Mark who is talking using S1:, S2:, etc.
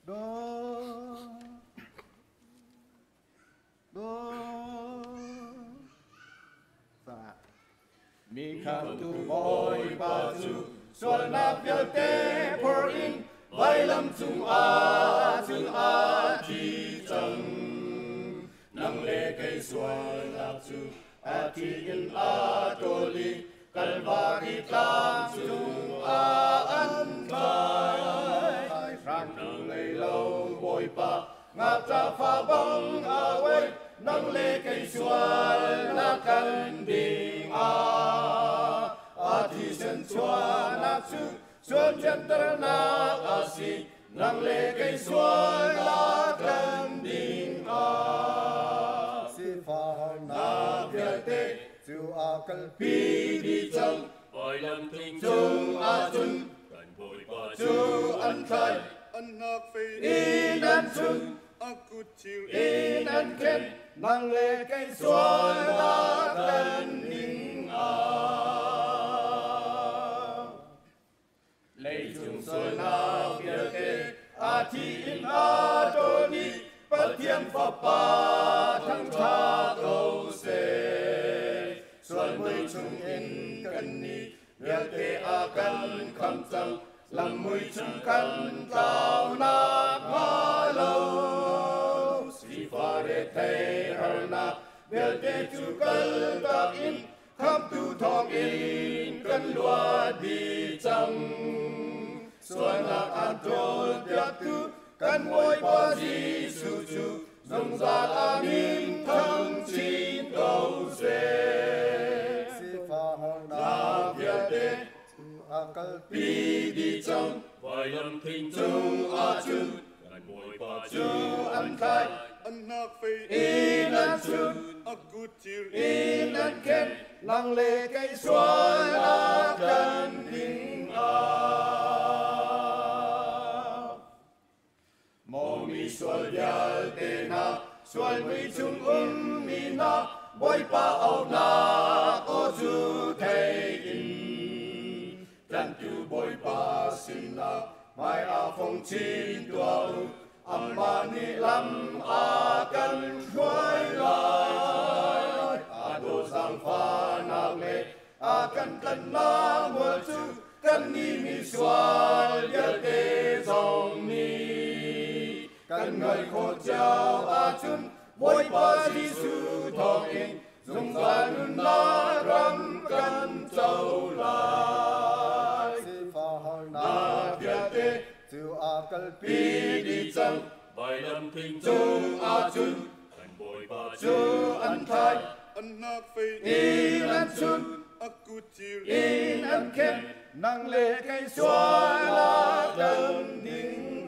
S1: Mi khăn tu bồi ba chu xuân nạp nhớ tế por in vai lâm chung a thi chẳng nang lê cây xuân nạp chu a thi in a tô li Kalvari tam chung a an khai rang nang lê lâu bồi ba ngap tra pha băng a quay nang lê cây xuân na căn bình a thi sen chua na chu xuân chân tơ na a si nang lê cây xuân na căn bình si pha na bia tê chu a kal pi đi chăng oi lam thinh chung a chun kan bồi ba chu an khai an nak phê in an chung aku chiu in an ken nang lê cây xuân na căn bình lê chung xuân na bia tê a thi in a tô ni bất thiêm pháp ba thăng tha câu se xuân mây chung in căn ni bia tê a căn khăm chăng lăng mây chung căn cao nạc ma lâu si pha re thê hờ nạc bia tê chu căn tạc in khăm tu thong in căn loa đi chăng xuân nạc an trôn bia tu căn môi ba di su chu dòng ra amin thăng chín câu se si pha hong na bia tê a kal pi đi chăng vai lâm thinh chung a chun căn môi ba chu an khai an nak phê in an chun a good chill in an ken nang lê cây xuân a căn bình mô mi xuân bia tê na xuân mi chung mi na bói pa âu na ô chu thê in chân tu bói pa xin na mai a phong chín tua âm ba ni lam a căn khoai lai a đô giang pha na lê a căn căn na mùa chu căn ni mi xuân bia tê dòng ni căn người khổ chào a chun bói ba di su thong in dùng ra nun na ram căn châu lai si pha hong na bia tê chu a kal pi đi chăng vai lâm thinh chung a chun căn bói ba chu an khai an nak phê in an chun a cu chiu in an ken nang lê cây xuân na căn bình